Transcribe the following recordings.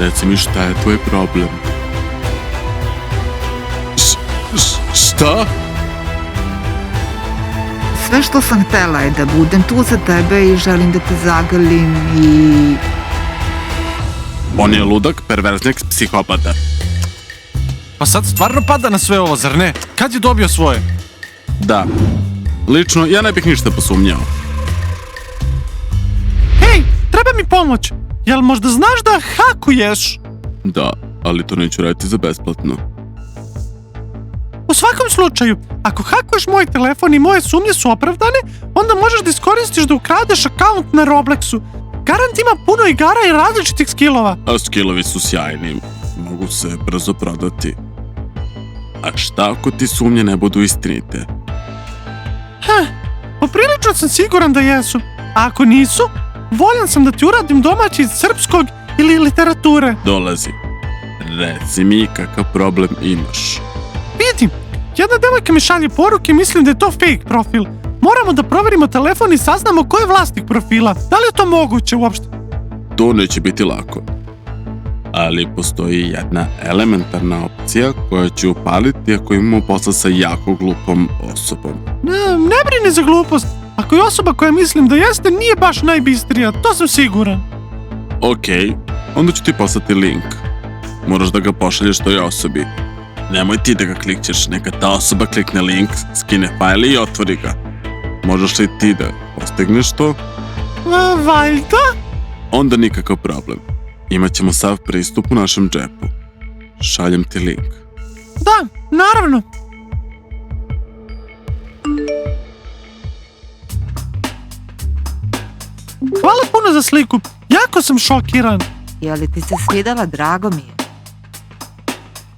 Reci mi šta je tvoj problem? Šta? Sve što sam htela je da budem tu za tebe i želim da te zagrlim i... On je ludak, perverznik, psihopata. Pa sad stvarno pada na sve ovo, zar ne? Kad je dobio svoje? Da. Lično, ja ne bih ništa posumnjao. Hej, treba mi pomoć. Jel možda znaš da hakuješ? Da, ali to neću raditi za besplatno. U svakom slučaju, ako hakuješ moj telefon i moje sumnje su opravdane, onda možeš da iskoristiš da ukradeš akaunt na Roblexu. Garant ima puno igara i različitih skillova. A skillovi su sjajni. Mogu se brzo prodati. A šta ako ti sumnje ne budu istinite? Poprilično sam siguran da jesu. A ako nisu, voljan sam da ti uradim domaći iz srpskog ili literature. Dolazi. Reci mi kakav problem imaš. Vidim, jedna devojka mi šalje poruke i mislim da je to fake profil. Moramo da proverimo telefon i saznamo ko je vlasnik profila. Da li je to moguće uopšte? To neće biti lako. Ali postoji jedna elementarna opcija koja će upaliti ako imamo posla sa jako glupom osobom. Ne brini za glupost. Ako je osoba koja mislim da jeste, nije baš najbistrija, to sam siguran. Okej, onda ću ti poslati link. Moraš da ga pošalješ toj osobi. Nemoj ti da ga klikćeš, neka ta osoba klikne link, skine fajl i otvori ga. Možeš li ti da postigneš to? Valjda? Onda nikakav problem. Imaćemo sav pristup u našem džepu. Šaljem ti link. Da, naravno. Hvala puno za sliku. Jako sam šokiran. Je li ti se svidela? Drago mi je.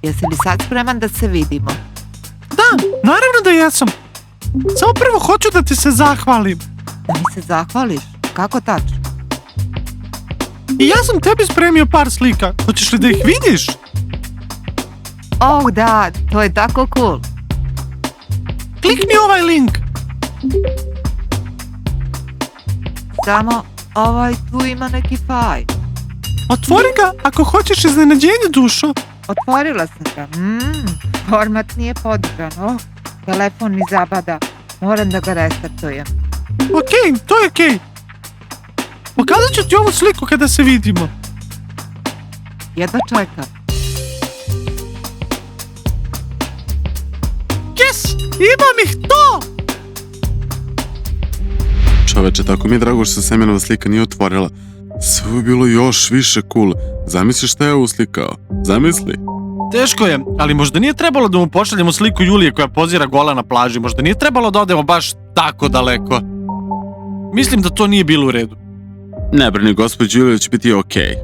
Jesi li sad spreman da se vidimo? Da, naravno da jesam. Samo prvo hoću da ti se zahvalim. Da mi se zahvališ? Kako tačno? I ja sam tebi spremio par slika. Hoćeš li da ih vidiš? Oh da, to je tako cool. Klikni ovaj link. Samo tu ima neki fajl. Otvori ga ako hoćeš iznenađenje, dušo. Otvorila sam ga. Format nije podržan. Telefon mi zabada. Moram da ga restartujem. Okej, to je okej. Pokazat ću ti ovu sliku kada se vidimo. Jedva čekam. Yes! Imam ih to! Čoveče, tako mi je drago što se Semjanova slika nije otvorila. Sve bi bilo još više cool. Zamisli šta je uslikao. Zamisli. Teško je, ali možda nije trebalo da mu pošaljemo sliku Julije koja pozira gola na plaži. Možda nije trebalo da odemo baš tako daleko. Mislim da to nije bilo u redu. Ne brini, gospođo Julija, će biti okej.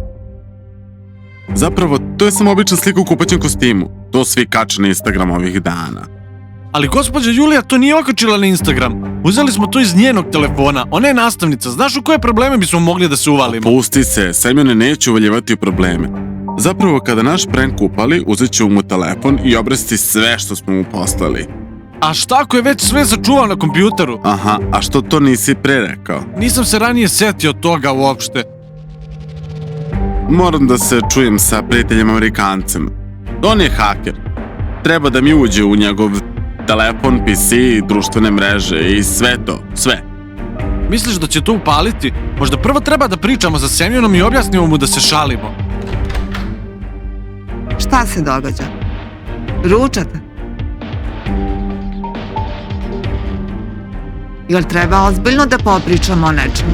Zapravo, to je samo obična slika u kupaćem kostimu. To svi kače na Instagram ovih dana. Ali gospođa Julija to nije okačila na Instagram. Uzeli smo to iz njenog telefona. Ona je nastavnica. Znaš u koje probleme bismo mogli da se uvalimo? Pusti se, Semjone neće uvaljivati u probleme. Zapravo, kada naš prank upali, uzet ćemo mu telefon i obrasti sve što smo mu poslali. A šta ako je već sve sačuvao na kompjuteru? Aha, a što to nisi pre rekao? Nisam se ranije setio toga uopšte. Moram da se čujem sa prijateljem Amerikancem. On je haker. Treba da mi uđe u njegov telefon, PC, društvene mreže i sve to, sve. Misliš da će to upaliti? Možda prvo treba da pričamo sa Semjonom i objasnimo mu da se šalimo. Šta se događa? Ručate? Jel treba ozbiljno da popričamo o nečemu?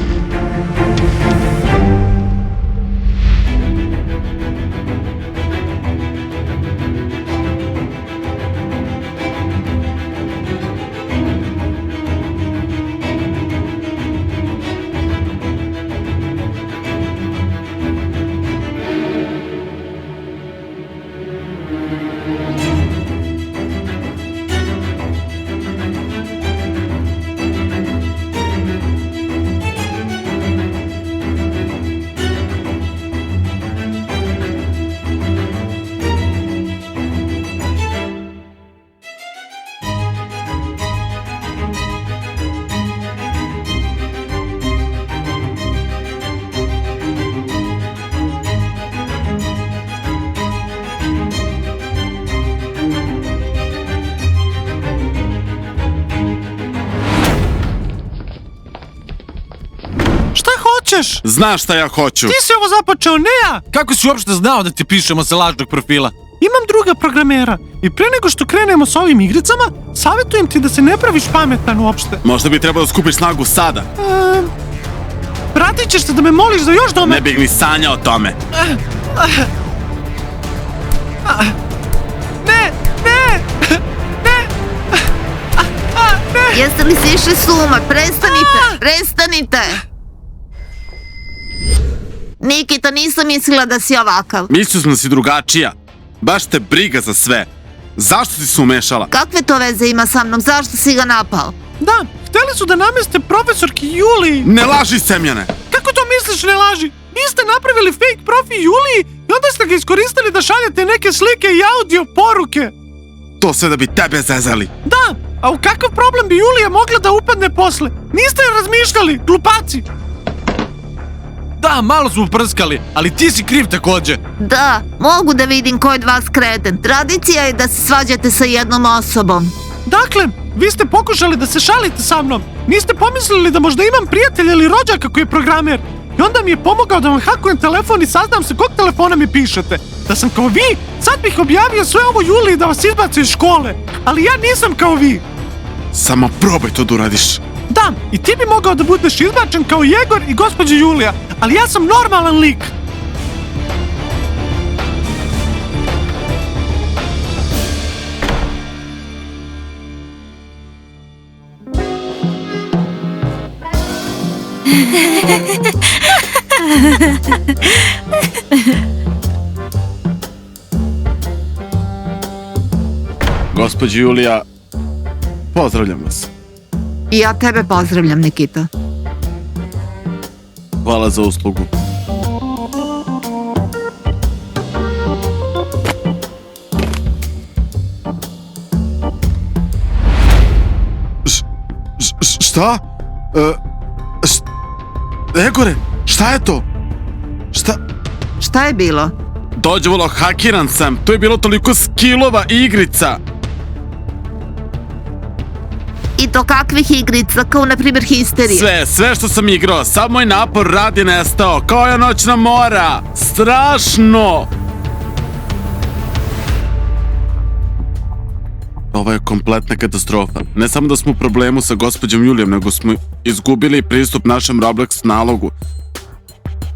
hoćeš? Znaš šta ja hoću. Ti si ovo započeo, ne ja. Kako si uopšte znao da ti pišemo sa lažnog profila? Imam druga programera i pre nego što krenemo sa ovim igricama, savjetujem ti da se ne praviš pametan uopšte. Možda bi trebalo da skupiš snagu sada. Vratit ćeš se da me moliš za još Ne bih ni sanjao o tome. Ne! Jeste li sišli s uma? Prestanite! Nikita, nisam mislila da si ovakav. Mislio sam da si drugačija. Baš te briga za sve. Zašto si se umešala? Kakve to veze ima sa mnom? Zašto si ga napao? Da, hteli su da nameste profesorki Juliji. Ne laži, Semjane. Kako to misliš, ne laži? Vi ste napravili fake profil Juliji i onda ste ga iskoristili da šaljete neke slike i audio poruke. To sve da bi tebe zezali. Da, a u kakav problem bi Julija mogla da upadne posle? Niste razmišljali, glupaci. Da, malo smo prskali, ali ti si kriv takođe. Da, mogu da vidim ko je od vas kreten. Tradicija je da se svađate sa jednom osobom. Dakle, vi ste pokušali da se šalite sa mnom. Niste pomislili da možda imam prijatelja ili rođaka koji je programer. I onda mi je pomogao da vam hakujem telefon i saznam se kog telefona mi pišete. Da sam kao vi, sad bih objavio sve ovo Juliji da vas izbace iz škole. Ali ja nisam kao vi. Samo probaj to da uradiš. Da, i ti bi mogao da budeš izbačen kao Jegor i gospođa Julija, ali ja sam normalan lik. Gospođo Julija, pozdravljam vas. I ja tebe pozdravljam, Nikita. Hvala za uslugu. Šta? Egore, šta je to? Šta je bilo? Dođevalo, hakiran sam. To je bilo toliko skillova i igrica. I to kakvih igrica, kao na primjer histerije? Sve što sam igrao, sav moj napor rad je nestao, kao je noćna mora. Strašno! Ovo je kompletna katastrofa. Ne samo da smo u problemu sa gospođom Julijom, nego smo izgubili pristup našem Roblox nalogu.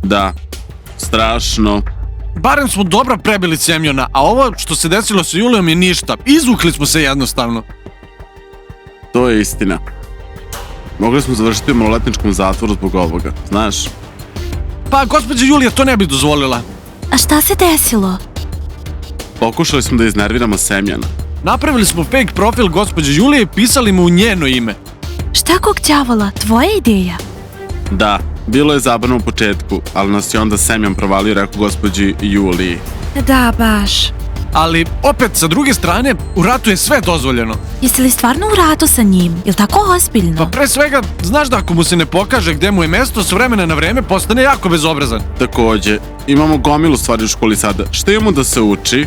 Da, strašno. Barem smo dobro prebili Semjona, a ovo što se desilo sa Julijom je ništa. Izvukli smo se jednostavno. To je istina. Mogli smo završiti u maloletničkom zatvoru zbog ovoga, znaš? Pa, gospođa Julija to ne bi dozvolila. A šta se desilo? Pokušali smo da iznerviramo Semjana. Napravili smo fake profil gospođe Julije i pisali mu u njeno ime. Šta kog đavola, tvoja ideja? Da, bilo je zabavno u početku, ali nas je onda Semjan provalio i rekao gospođi Juliji. Da, baš. Ali, opet, sa druge strane, u ratu je sve dozvoljeno. Jesi li stvarno u ratu sa njim? Jel tako ozbiljno? Pa pre svega, znaš da ako mu se ne pokaže gde mu je mesto, s vremena na vreme postane jako bezobrazan. Takođe, imamo gomilu stvari u školi sada. Šta imamo da se uči?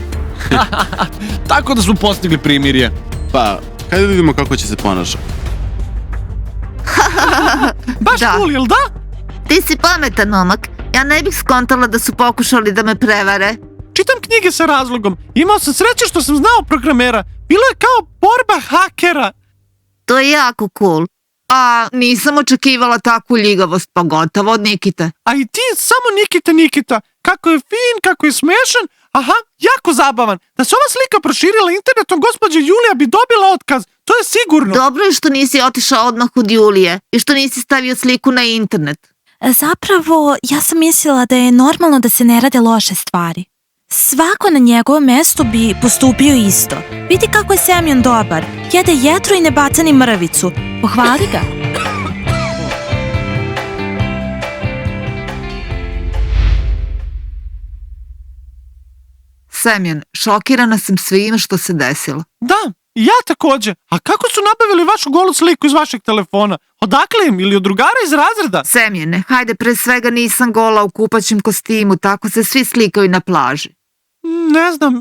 Tako da smo postigli primirje. Pa, hajde da vidimo kako će se ponaša. Baš Da. cool, jel da? Ti si pametan, momak. Ja ne bih skontala da su pokušali da me prevare. Čitam knjige sa razlogom. Imao sam sreće što sam znao programera. Bilo je kao borba hakera. To je jako cool. A nisam očekivala takvu ljigavost, pogotovo od Nikite. A i ti samo Nikita. Kako je fin, kako je smešan. Aha, jako zabavan. Da se ova slika proširila internetom, gospođa Julija bi dobila otkaz. To je sigurno. Dobro je što nisi otišao odmah od Julije i što nisi stavio sliku na internet. Zapravo, ja sam mislila da je normalno da se ne rade loše stvari. Svako na njegovom mestu bi postupio isto. Vidi kako je Semjon dobar. Jede jetru i ne baca ni mrvicu. Pohvali ga. Semjon, šokirana sam svime što se desilo. Da, i ja takođe. A kako su nabavili vašu golu sliku iz vašeg telefona? Odakle im ili od drugara iz razreda? Semjone, hajde, pre svega nisam gola u kupaćem kostimu, tako se svi slikaju na plaži. Ne znam,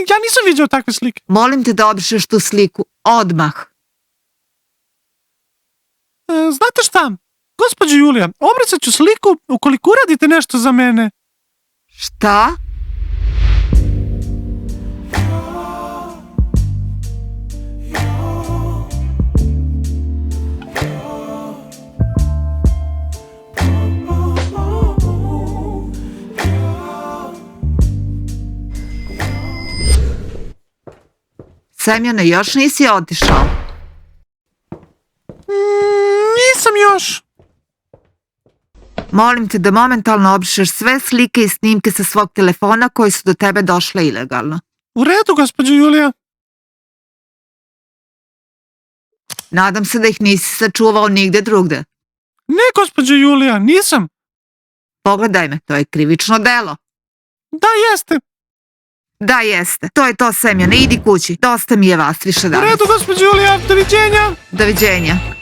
ja nisam vidio takve slike. Molim te da obrišeš tu sliku odmah. Znate šta? Gospođo Julija, obricat ću sliku ukoliko uradite nešto za mene. Šta? Semjane, još nisi otišao? Nisam još. Molim te da momentalno obrišeš sve slike i snimke sa svog telefona koji su do tebe došle ilegalno. U redu, gospođo Julija. Nadam se da ih nisi sačuvao nigde drugde. Ne, gospođo Julija, nisam. Pogledaj me, to je krivično delo. Da, jeste. Da, jeste. To je to, Semjane, idi kući. Dosta mi je vas više U danas. redu, gospođo Julija, doviđenja. Doviđenja.